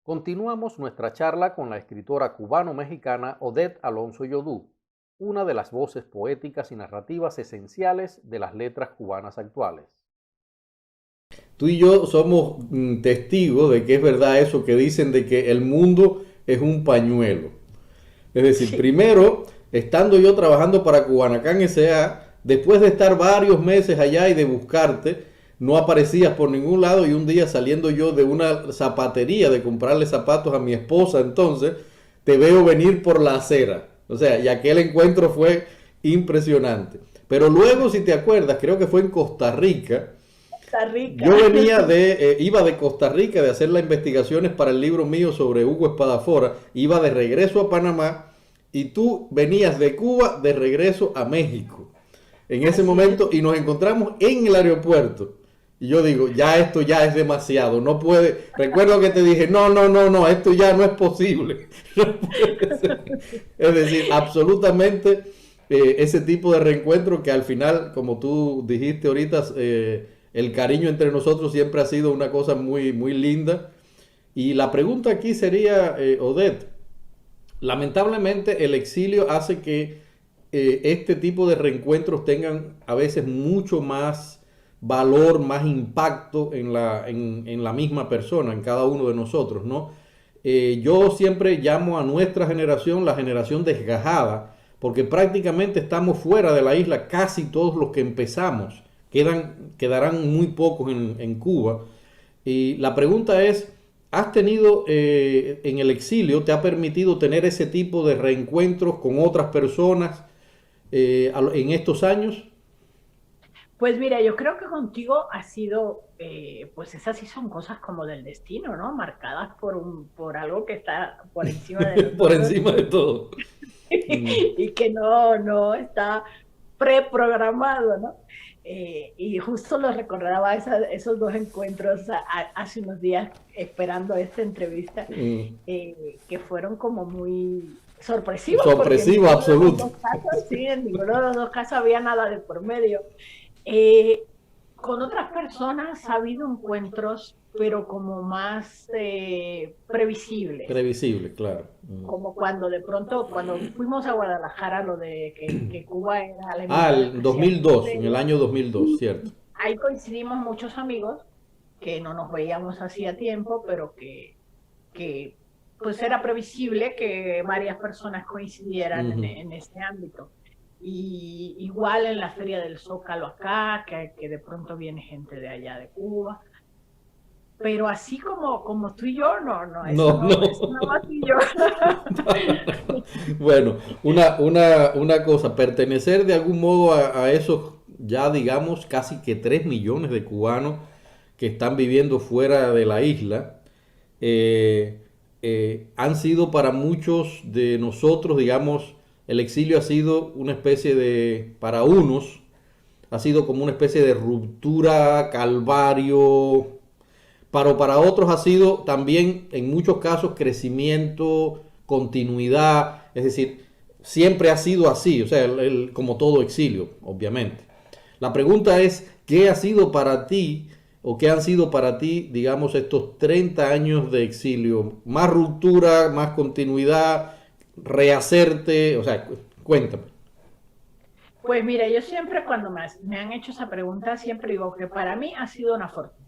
Continuamos nuestra charla con la escritora cubano-mexicana Odette Alonso Yodú, una de las voces poéticas y narrativas esenciales de las letras cubanas actuales. Tú y yo somos testigos de que es verdad eso que dicen de que el mundo es un pañuelo. Es decir, Sí, primero, estando yo trabajando para Cubanacán S.A., después de estar varios meses allá y de buscarte, no aparecías por ningún lado y un día saliendo yo de una zapatería de comprarle zapatos a mi esposa, entonces te veo venir por la acera. O sea, y aquel encuentro fue impresionante. Pero luego, si te acuerdas, creo que fue en Costa Rica. Costa Rica. Yo iba de Costa Rica de hacer las investigaciones para el libro mío sobre Hugo Espadafora, iba de regreso a Panamá y tú venías de Cuba de regreso a México en ese Así es. momento y nos encontramos en el aeropuerto. Y yo digo, ya esto ya es demasiado, no puede. Recuerdo que te dije, no, no, no, no, esto ya no es posible. No puede ser. Es decir, absolutamente ese tipo de reencuentro que al final, como tú dijiste ahorita, el cariño entre nosotros siempre ha sido una cosa muy, muy linda. Y la pregunta aquí sería, Odette, lamentablemente el exilio hace que este tipo de reencuentros tengan a veces mucho más valor, más impacto en la misma persona, en cada uno de nosotros, ¿no? Yo siempre llamo a nuestra generación la generación desgajada, porque prácticamente estamos fuera de la isla casi todos los que empezamos. Quedarán muy pocos en Cuba. Y la pregunta es, ¿has tenido en el exilio, te ha permitido tener ese tipo de reencuentros con otras personas en estos años? Pues mira, yo creo que contigo ha sido, pues esas sí son cosas como del destino, ¿no? Marcadas por algo que está por encima de Por nosotros encima de todo. Mm. y que no está preprogramado, ¿no? Y justo los recordaba esos dos encuentros hace unos días esperando esta entrevista, Mm. que fueron como muy sorpresivos porque en Sorpresivo ninguno de los absoluto. dos casos, sí, en ninguno de los dos casos había nada de por medio. Eh, con otras personas ha habido encuentros, pero como más previsibles, Previsible, claro. Mm. como cuando de pronto, cuando fuimos a Guadalajara, lo de que Cuba era la Ah, invitada el especial 2002, en el de año 2002, cierto. ahí coincidimos muchos amigos que no nos veíamos hacía tiempo, pero que pues era previsible que varias personas coincidieran Ujú. en ese ámbito. Y igual en la Feria del Zócalo acá, que de pronto viene gente de allá de Cuba. Pero así como tú y yo, No, eso no no. más y yo. Bueno, una cosa, pertenecer de algún modo a esos ya digamos casi que 3 millones de cubanos que están viviendo fuera de la isla, eh, han sido para muchos de nosotros, digamos, el exilio ha sido una especie de, para unos, ha sido como una especie de ruptura, calvario, pero para otros ha sido también en muchos casos crecimiento, continuidad, es decir, siempre ha sido así, o sea, como todo exilio, obviamente. La pregunta es, ¿qué ha sido para ti o qué han sido para ti, digamos, estos 30 años de exilio? Más ruptura, más continuidad, rehacerte, o sea, cuéntame. Pues mira, yo siempre cuando me han hecho esa pregunta, siempre digo que para mí ha sido una fortuna,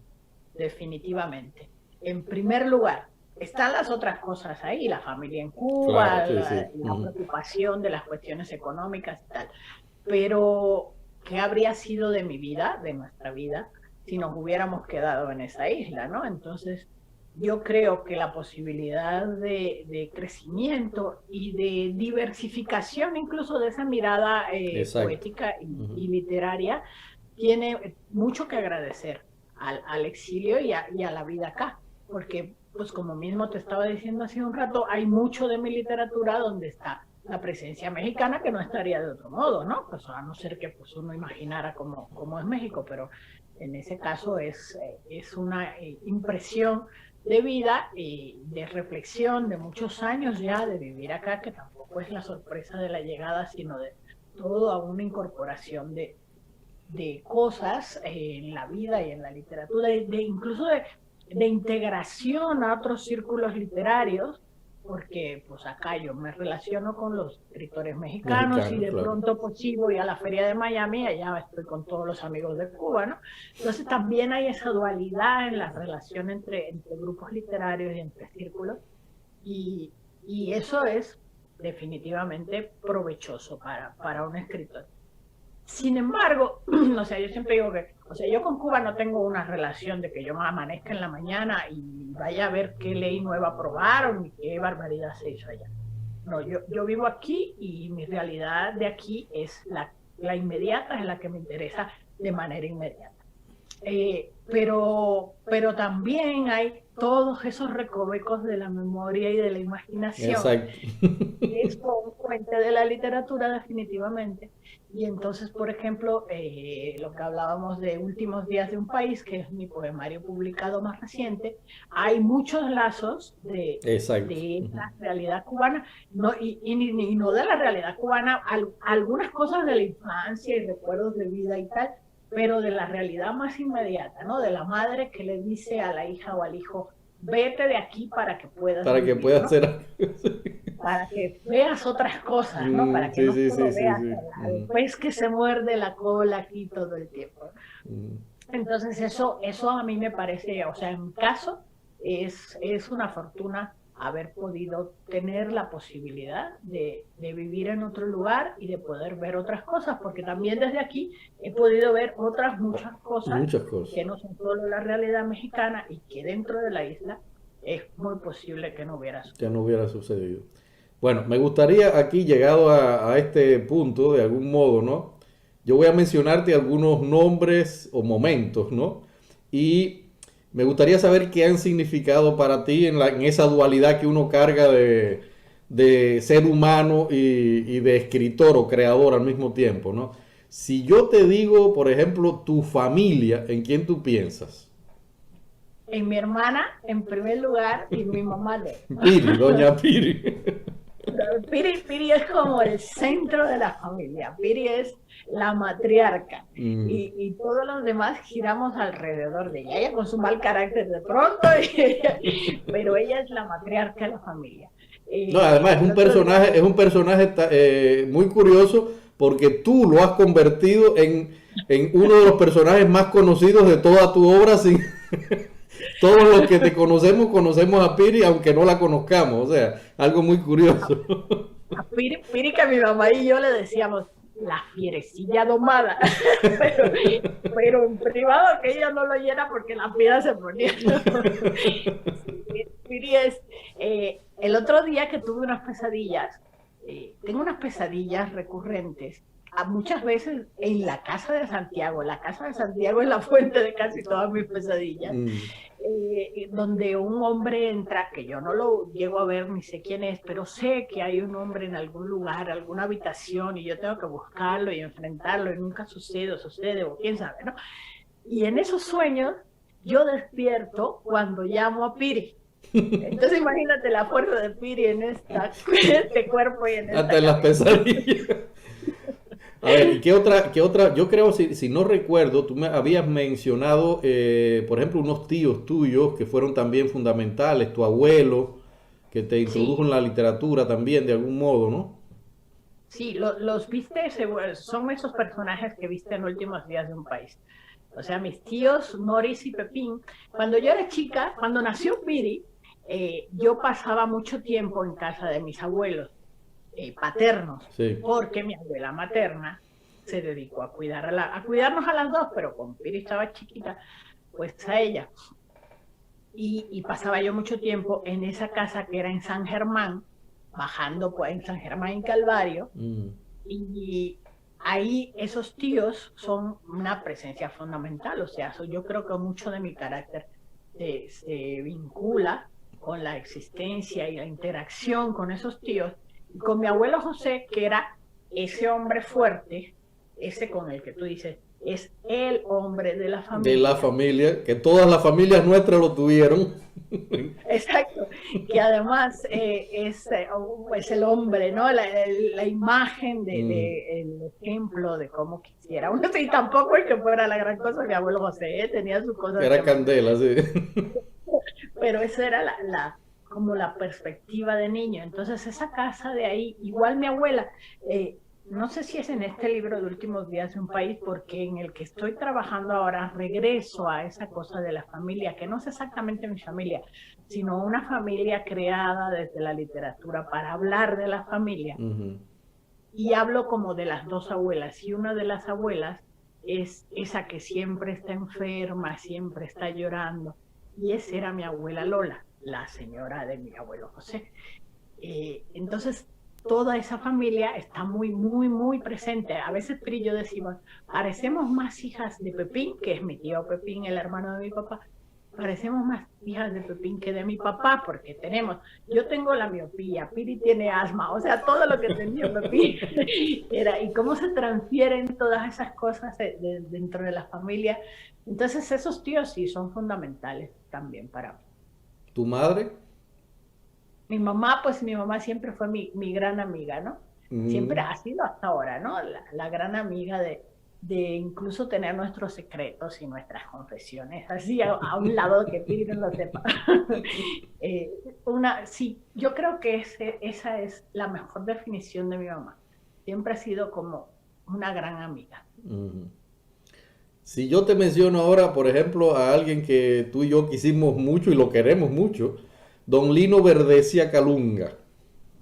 definitivamente. En primer lugar, están las otras cosas ahí, la familia en Claro, Cuba, sí, sí. la preocupación de las cuestiones económicas y tal. Pero, ¿qué habría sido de mi vida, de nuestra vida, si nos hubiéramos quedado en esa isla, ¿no? Entonces, yo creo que la posibilidad de crecimiento y de diversificación incluso de esa mirada Exacto. poética Ujú. y literaria tiene mucho que agradecer al exilio y a la vida acá, porque pues como mismo te estaba diciendo hace un rato, hay mucho de mi literatura donde está la presencia mexicana que no estaría de otro modo, ¿no? Pues a no ser que pues, uno imaginara cómo es México, pero en ese caso es una impresión de vida y de reflexión de muchos años ya de vivir acá, que tampoco es la sorpresa de la llegada, sino de toda una incorporación de cosas en la vida y en la literatura, incluso de integración a otros círculos literarios, porque pues acá yo me relaciono con los escritores mexicanos y de pronto pues sí voy a la Feria de Miami, allá estoy con todos los amigos de Cuba, ¿no? Entonces también hay esa dualidad en la relación entre grupos literarios y entre círculos, y eso es definitivamente provechoso para un escritor. Sin embargo, o sea, yo siempre digo que, o sea, yo con Cuba no tengo una relación de que yo me amanezca en la mañana y vaya a ver qué ley nueva aprobaron y qué barbaridad se hizo allá. No, yo vivo aquí y mi realidad de aquí es la inmediata, es la que me interesa de manera inmediata. Pero también hay todos esos recovecos de la memoria y de la imaginación. Exacto. Es un fuente de la literatura definitivamente. Y entonces, por ejemplo, lo que hablábamos de Últimos días de un país, que es mi poemario publicado más reciente, hay muchos lazos de esta realidad cubana, no, y no de la realidad cubana, algunas cosas de la infancia y recuerdos de vida y tal, pero de la realidad más inmediata, ¿no? De la madre que le dice a la hija o al hijo, vete de aquí para que puedas para vivir, que puedas ¿no? hacer Para que veas otras cosas, ¿no? Para que no solo veas el pez que se muerde la cola aquí todo el tiempo. Entonces eso a mí me parece, o sea, en mi caso es una fortuna haber podido tener la posibilidad de vivir en otro lugar y de poder ver otras cosas, porque también desde aquí he podido ver muchas cosas que no son solo la realidad mexicana y que dentro de la isla es muy posible que no hubiera sucedido. Bueno, me gustaría aquí, llegado a este punto, de algún modo, ¿no? Yo voy a mencionarte algunos nombres o momentos, ¿no? Y me gustaría saber qué han significado para ti en esa dualidad que uno carga de ser humano y de escritor o creador al mismo tiempo, ¿no? Si yo te digo, por ejemplo, tu familia, ¿en quién tú piensas? En mi hermana, en primer lugar, y mi mamá. Piri, doña Piri. Piri es como el centro de la familia. Piri es la matriarca y todos los demás giramos alrededor de ella. Ella con su mal carácter de pronto, pero ella es la matriarca de la familia. No, además es un personaje muy curioso porque tú lo has convertido en uno de los personajes más conocidos de toda tu obra. Sin... Todos los que te conocemos a Piri, aunque no la conozcamos, o sea, algo muy curioso. A Piri que mi mamá y yo le decíamos la fierecilla domada, pero en privado que ella no lo oyera porque la piedra se ponía. Piri es, el otro día que tuve unas pesadillas, tengo unas pesadillas recurrentes, muchas veces en la casa de Santiago. La casa de Santiago es la fuente de casi todas mis pesadillas. Donde un hombre entra, que yo no lo llego a ver ni sé quién es, pero sé que hay un hombre en algún lugar, alguna habitación, y yo tengo que buscarlo y enfrentarlo, y nunca sucede, o quién sabe, ¿no? Y en esos sueños yo despierto cuando llamo a Piri. Entonces imagínate la fuerza de Piri en este cuerpo y en esta hasta en las pesadillas. A ver, ¿y qué otra? Yo creo, si no recuerdo, tú me habías mencionado, por ejemplo, unos tíos tuyos que fueron también fundamentales, tu abuelo, que te introdujo en la literatura también, de algún modo, ¿no? Sí, los viste, son esos personajes que viste en Últimos días de un país. O sea, mis tíos, Morris y Pepín. Cuando yo era chica, cuando nació Piri, yo pasaba mucho tiempo en casa de mis abuelos paternos, sí, porque mi abuela materna se dedicó a cuidarnos a las dos, pero como Piri estaba chiquita, pues a ella. Y pasaba yo mucho tiempo en esa casa que era en San Germán, bajando pues en San Germán y Calvario, y ahí esos tíos son una presencia fundamental. O sea, yo creo que mucho de mi carácter se vincula con la existencia y la interacción con esos tíos, y con mi abuelo José, que era ese hombre fuerte, ese con el que tú dices, es el hombre de la familia. De la familia, que todas las familias nuestras lo tuvieron. Exacto, que además es el hombre, ¿no? La imagen el ejemplo de cómo quisiera uno. Y tampoco el que fuera la gran cosa, mi abuelo José tenía sus cosas. Era candela, sí. pero esa era como la perspectiva de niño. Entonces esa casa de ahí, igual mi abuela, no sé si es en este libro de Últimos Días de un País, porque en el que estoy trabajando ahora regreso a esa cosa de la familia, que no es exactamente mi familia, sino una familia creada desde la literatura para hablar de la familia. Y hablo como de las dos abuelas, y una de las abuelas es esa que siempre está enferma, siempre está llorando, y esa era mi abuela Lola, la señora de mi abuelo José. Entonces, toda esa familia está muy, muy, muy presente. A veces Pri y yo decimos, parecemos más hijas de Pepín, que es mi tío Pepín, el hermano de mi papá, parecemos más hijas de Pepín que de mi papá, porque yo tengo la miopía, Piri tiene asma, o sea, todo lo que tenía Pepín era, y cómo se transfieren todas esas cosas dentro de la familia. Entonces esos tíos sí son fundamentales también para mí. ¿Tu madre? Mi mamá, pues mi mamá siempre fue mi gran amiga, ¿no? Siempre ha sido hasta ahora, ¿no? La gran amiga de incluso tener nuestros secretos y nuestras confesiones, así a un lado que Piri no lo sepa. Sí, yo creo que esa es la mejor definición de mi mamá. Siempre ha sido como una gran amiga. Si yo te menciono ahora, por ejemplo, a alguien que tú y yo quisimos mucho y lo queremos mucho, don Lino Verdecia Calunga.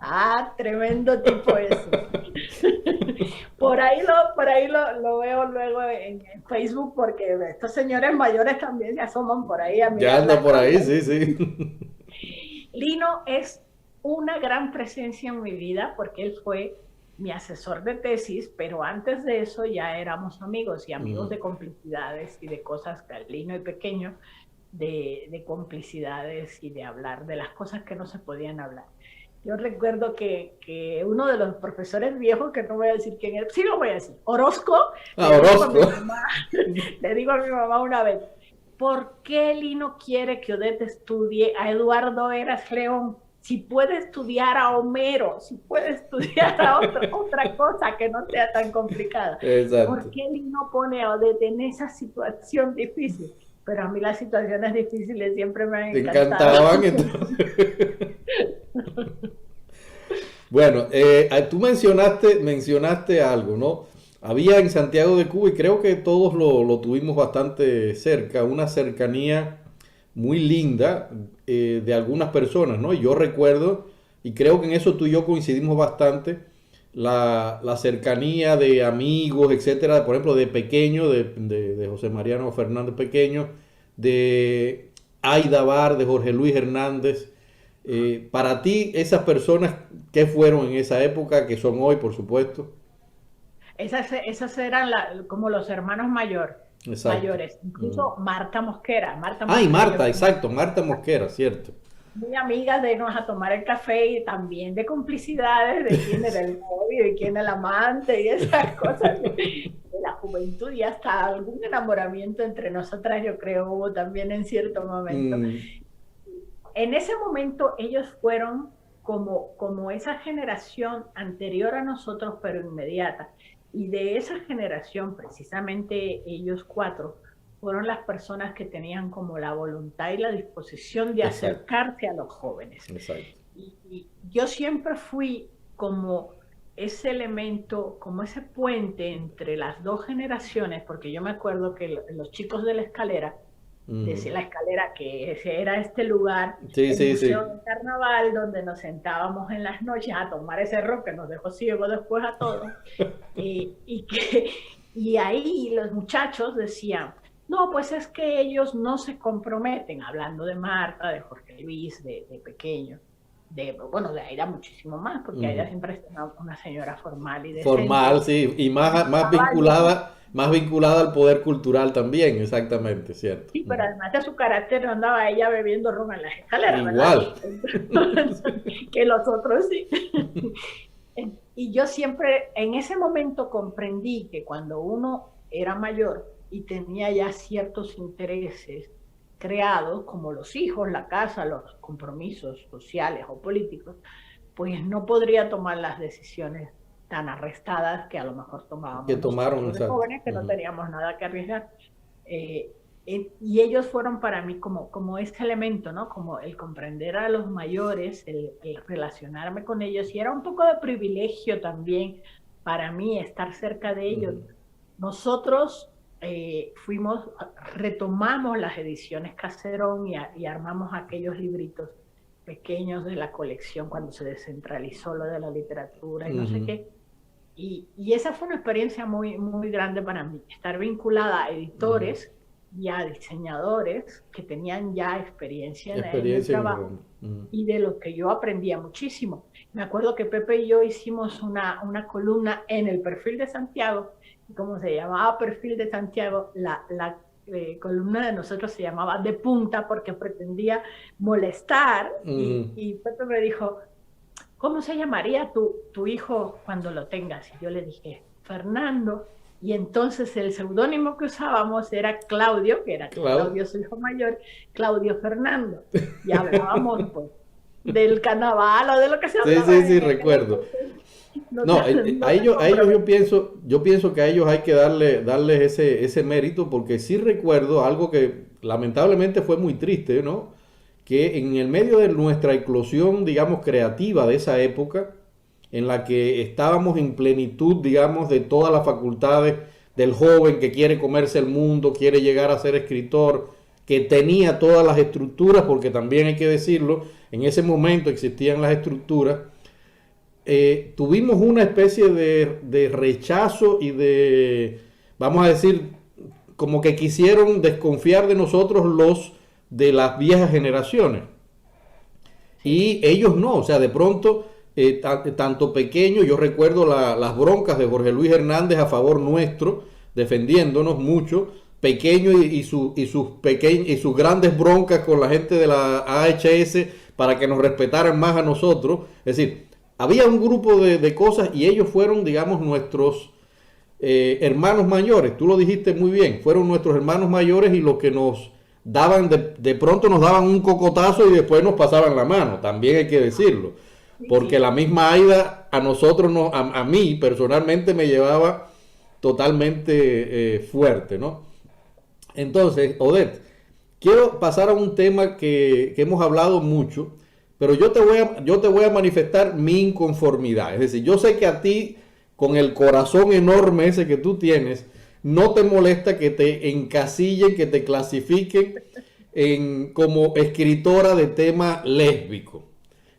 Ah, tremendo tipo ese. Por ahí lo veo luego en Facebook, porque estos señores mayores también se asoman por ahí a mirar. Ya anda por ahí, sí, sí. Lino es una gran presencia en mi vida porque él fue mi asesor de tesis, pero antes de eso ya éramos amigos, y amigos de complicidades y de cosas, Lino y Pequeño, de complicidades y de hablar de las cosas que no se podían hablar. Yo recuerdo que uno de los profesores viejos, que no voy a decir quién es, sí lo voy a decir, Orozco, le digo a mi mamá una vez, ¿por qué Lino quiere que Odette estudie a Eduardo Eras León? Si puede estudiar a Homero, si puede estudiar a otra cosa que no sea tan complicada. Exacto. ¿Por qué Lino pone a Odette en esa situación difícil? Pero a mí las situaciones difíciles siempre me han encantado. Te encantaban, entonces. Bueno, tú mencionaste algo, ¿no? Había en Santiago de Cuba, y creo que todos lo tuvimos bastante cerca, una cercanía muy linda de algunas personas, ¿no? Y yo recuerdo, y creo que en eso tú y yo coincidimos bastante, la cercanía de amigos, etcétera, por ejemplo, de Pequeño, de José Mariano Fernández Pequeño, de Aida Bar, de Jorge Luis Hernández. Para ti, esas personas, ¿qué fueron en esa época, que son hoy, por supuesto? Esas eran como los hermanos mayores. Incluso Marta Mosquera. Marta, exacto, Marta Mosquera, cierto. Muy amigas de irnos a tomar el café, y también de complicidades de quién era el novio y quién era el amante y esas cosas de la juventud, y hasta algún enamoramiento entre nosotras, yo creo, hubo también en cierto momento. En ese momento ellos fueron como esa generación anterior a nosotros, pero inmediata. Y de esa generación, precisamente ellos cuatro, fueron las personas que tenían como la voluntad y la disposición de acercarse a los jóvenes. Y yo siempre fui como ese elemento, como ese puente entre las dos generaciones, porque yo me acuerdo que los chicos de la escalera, desde la escalera, que era este lugar, el Museo de Carnaval, donde nos sentábamos en las noches a tomar ese ron que nos dejó ciego después a todos, y ahí los muchachos decían, no, pues es que ellos no se comprometen, hablando de Marta, de Jorge Luis, de Pequeño, de Aida muchísimo más, porque Aida siempre es una señora formal y decente. Formal, sí, y más vinculada al poder cultural también, exactamente, cierto. Sí, pero además de su carácter, no andaba ella bebiendo ron en las escaleras, igual, que los otros sí. Y yo siempre, en ese momento comprendí que cuando uno era mayor y tenía ya ciertos intereses creados, como los hijos, la casa, los compromisos sociales o políticos, pues no podría tomar las decisiones tan arrestadas que a lo mejor tomábamos que tomaron nosotros de jóvenes, que no teníamos nada que arriesgar. Y ellos fueron para mí como este elemento, ¿no? Como el comprender a los mayores, el relacionarme con ellos, y era un poco de privilegio también para mí estar cerca de ellos. Nosotros retomamos las ediciones Caserón y armamos aquellos libritos pequeños de la colección cuando se descentralizó lo de la literatura y no sé qué. Y esa fue una experiencia muy, muy grande para mí, estar vinculada a editores y a diseñadores que tenían ya experiencia en el trabajo y de los que yo aprendía muchísimo. Me acuerdo que Pepe y yo hicimos una columna en el Perfil de Santiago, y como se llamaba Perfil de Santiago, la columna de nosotros se llamaba De Punta porque pretendía molestar, y Pepe me dijo, ¿cómo se llamaría tu hijo cuando lo tengas? Y yo le dije, Fernando. Y entonces el seudónimo que usábamos era Claudio, que era Claudio su hijo mayor, Claudio Fernando. Y hablábamos pues, del carnaval o de lo que se hablaba. Sí, recuerdo. A ellos yo pienso que a ellos hay que darles ese mérito, porque sí recuerdo algo que lamentablemente fue muy triste, ¿no? Que en el medio de nuestra eclosión, digamos, creativa de esa época, en la que estábamos en plenitud, digamos, de todas las facultades del joven que quiere comerse el mundo, quiere llegar a ser escritor, que tenía todas las estructuras, porque también hay que decirlo, en ese momento existían las estructuras, tuvimos una especie de rechazo y de, vamos a decir, como que quisieron desconfiar de nosotros los de las viejas generaciones. Y ellos no, o sea, de pronto, tanto pequeños, yo recuerdo las broncas de Jorge Luis Hernández a favor nuestro, defendiéndonos mucho, pequeño y sus grandes broncas con la gente de la AHS para que nos respetaran más a nosotros. Es decir, había un grupo de cosas y ellos fueron, digamos, nuestros hermanos mayores. Tú lo dijiste muy bien, fueron nuestros hermanos mayores y los que nos daban, de pronto nos daban un cocotazo y después nos pasaban la mano, también hay que decirlo, porque la misma Aida a nosotros, a mí personalmente me llevaba totalmente fuerte, ¿no? Entonces, Odette, quiero pasar a un tema que hemos hablado mucho, pero yo te voy a manifestar mi inconformidad. Es decir, yo sé que a ti, con el corazón enorme ese que tú tienes, no te molesta que te encasillen, que te clasifiquen como escritora de tema lésbico.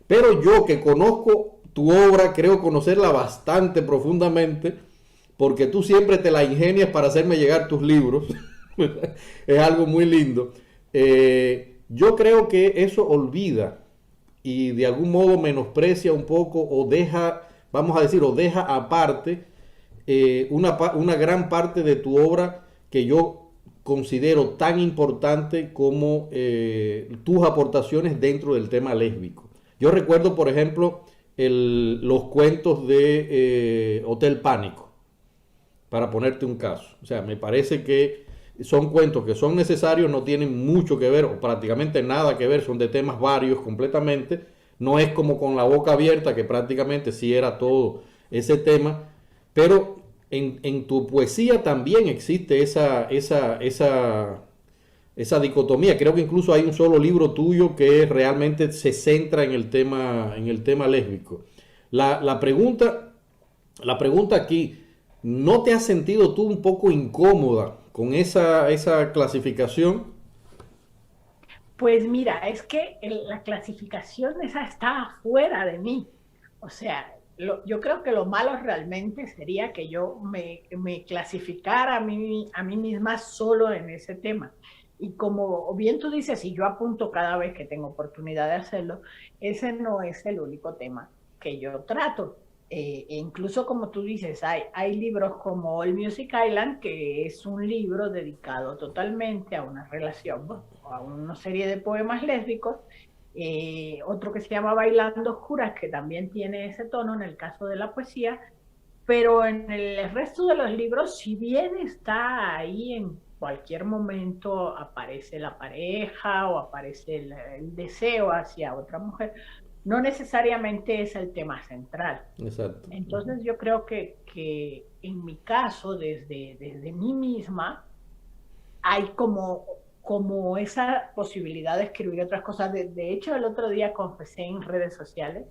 Pero yo, que conozco tu obra, creo conocerla bastante profundamente, porque tú siempre te la ingenias para hacerme llegar tus libros. Es algo muy lindo. Yo creo que eso olvida y de algún modo menosprecia un poco o deja, vamos a decir, o deja aparte una gran parte de tu obra que yo considero tan importante como tus aportaciones dentro del tema lésbico. Yo recuerdo, por ejemplo, los cuentos de Hotel Pánico, para ponerte un caso. O sea, me parece que son cuentos que son necesarios, no tienen mucho que ver o prácticamente nada que ver, son de temas varios completamente. No es como con La Boca Abierta, que prácticamente sí era todo ese tema, pero en tu poesía también existe esa dicotomía. Creo que incluso hay un solo libro tuyo que realmente se centra en el tema lésbico. La pregunta aquí, ¿no te has sentido tú un poco incómoda con esa clasificación? Pues mira, es que la clasificación esa está afuera de mí. O sea, yo creo que lo malo realmente sería que yo me clasificara a mí misma solo en ese tema. Y como bien tú dices, y yo apunto cada vez que tengo oportunidad de hacerlo, ese no es el único tema que yo trato. Incluso como tú dices, hay libros como All Music Island, que es un libro dedicado totalmente a una relación, a una serie de poemas lésbicos. Otro que se llama Bailando Oscuras, que también tiene ese tono en el caso de la poesía, pero en el resto de los libros, si bien está ahí en cualquier momento aparece la pareja o aparece el deseo hacia otra mujer, no necesariamente es el tema central. Exacto. Entonces yo creo que en mi caso, desde mí misma, hay como esa posibilidad de escribir otras cosas. De hecho, el otro día confesé en redes sociales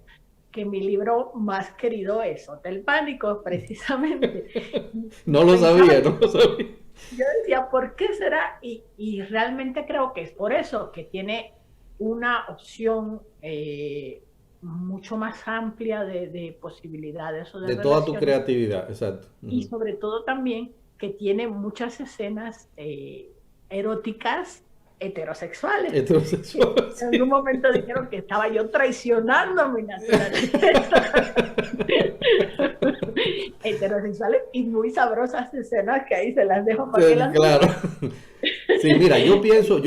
que mi libro más querido es Hotel Pánico, precisamente. No lo sabía, no lo sabía. Yo decía, ¿por qué será? Y realmente creo que es por eso, que tiene una opción mucho más amplia de posibilidades o de De toda tu relaciones. creatividad, exacto. Y sobre todo también que tiene muchas escenas eróticas heterosexuales. Heterosexuales. En un momento dijeron que estaba yo traicionando mi naturaleza. Heterosexuales y muy sabrosas escenas que ahí se las dejo para que las Claro. Sí, mira, yo pienso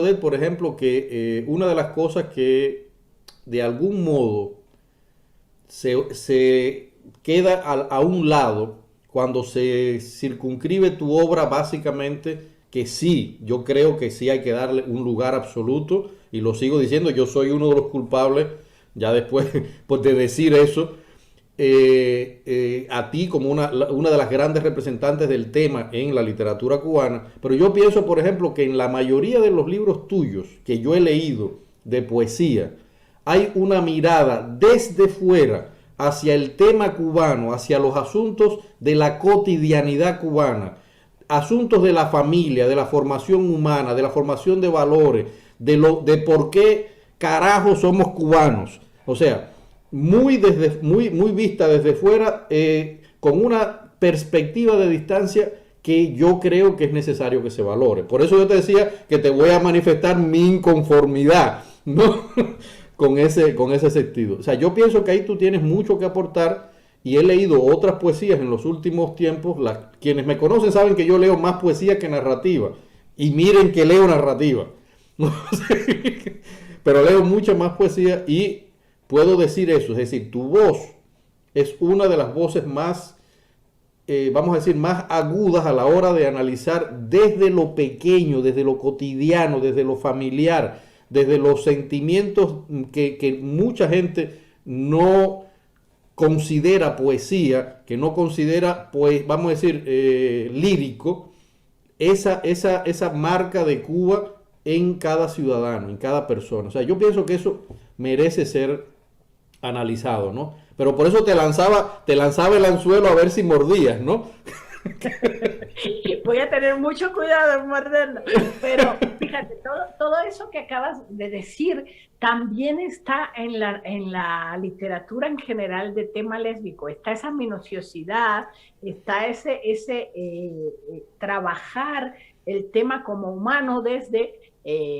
de él, por ejemplo, que una de las cosas que de algún modo se queda a un lado cuando se circunscribe tu obra, básicamente, que sí, yo creo que sí hay que darle un lugar absoluto, y lo sigo diciendo, yo soy uno de los culpables, ya después pues, de decir eso, a ti como una de las grandes representantes del tema en la literatura cubana, pero yo pienso, por ejemplo, que en la mayoría de los libros tuyos que yo he leído de poesía, hay una mirada desde fuera hacia el tema cubano, hacia los asuntos de la cotidianidad cubana, asuntos de la familia, de la formación humana, de la formación de valores, de por qué carajo somos cubanos. O sea, muy vista desde fuera, con una perspectiva de distancia que yo creo que es necesario que se valore. Por eso yo te decía que te voy a manifestar mi inconformidad, ¿no? con ese sentido. O sea, yo pienso que ahí tú tienes mucho que aportar, y he leído otras poesías en los últimos tiempos. Quienes me conocen saben que yo leo más poesía que narrativa, y miren que leo narrativa. Pero leo mucha más poesía y puedo decir eso, es decir, tu voz es una de las voces más, vamos a decir, más agudas a la hora de analizar desde lo pequeño, desde lo cotidiano, desde lo familiar, desde los sentimientos que mucha gente no considera poesía, que no considera, pues, vamos a decir, lírico, esa marca de Cuba en cada ciudadano, en cada persona. O sea, yo pienso que eso merece ser analizado, ¿no? Pero por eso te lanzaba el anzuelo a ver si mordías, ¿no? Voy a tener mucho cuidado en morderlo. Pero fíjate, todo eso que acabas de decir también está en la literatura en general de tema lésbico. Está esa minuciosidad, está ese trabajar el tema como humano desde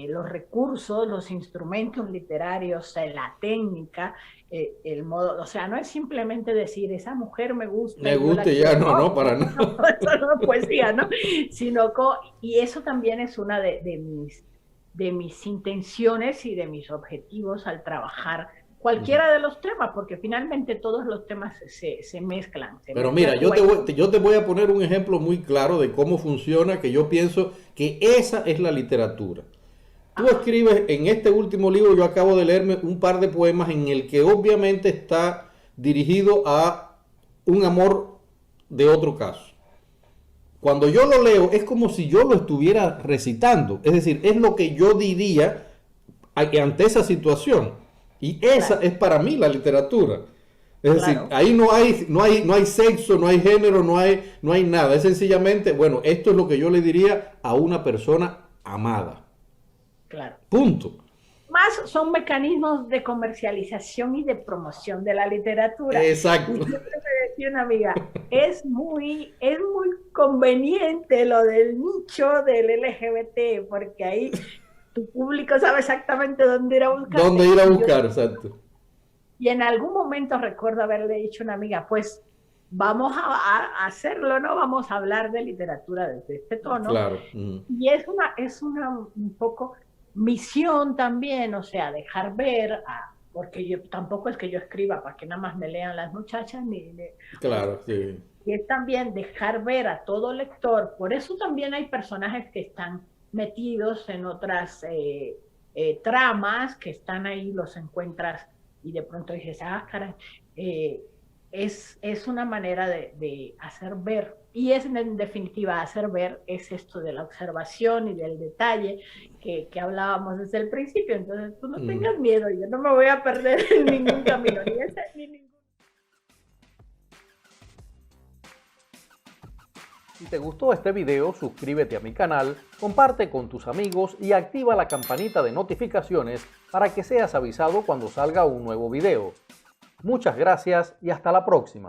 los recursos, los instrumentos literarios, la técnica, el modo, o sea, no es simplemente decir, esa mujer me gusta. Me gusta y ya, no, para nada. No, eso no es poesía, ¿no? Sino y eso también es una de mis intenciones y de mis objetivos al trabajar cualquiera de los temas, porque finalmente todos los temas se mezclan. Pero mira, yo te voy a poner un ejemplo muy claro de cómo funciona, que yo pienso que esa es la literatura. Tú escribes, en este último libro yo acabo de leerme un par de poemas en el que obviamente está dirigido a un amor de otro caso. Cuando yo lo leo es como si yo lo estuviera recitando, es decir, es lo que yo diría ante esa situación, y esa es para mí la literatura. Es decir, ahí no hay sexo, no hay género, no hay nada, es sencillamente, bueno, esto es lo que yo le diría a una persona amada. Claro. Punto. Más son mecanismos de comercialización y de promoción de la literatura. Exacto. Y siempre me decía una amiga, es muy conveniente lo del nicho del LGBT, porque ahí tu público sabe exactamente dónde ir a buscar. Dónde ir a buscar, exacto. Y en algún momento recuerdo haberle dicho a una amiga, pues vamos a hacerlo, ¿no? Vamos a hablar de literatura desde este tono. Claro. Y es una un poco misión también, o sea, dejar ver, porque yo tampoco es que yo escriba para que nada más me lean las muchachas, claro, sí. Y es también dejar ver a todo lector, por eso también hay personajes que están metidos en otras tramas, que están ahí, los encuentras y de pronto dices, caray, es una manera de hacer ver, y es en definitiva hacer ver, es esto de la observación y del detalle que hablábamos desde el principio. Entonces, tú no tengas miedo, yo no me voy a perder en ningún camino, ni ese ni ningún. Si te gustó este video, suscríbete a mi canal, comparte con tus amigos y activa la campanita de notificaciones para que seas avisado cuando salga un nuevo video. Muchas gracias y hasta la próxima.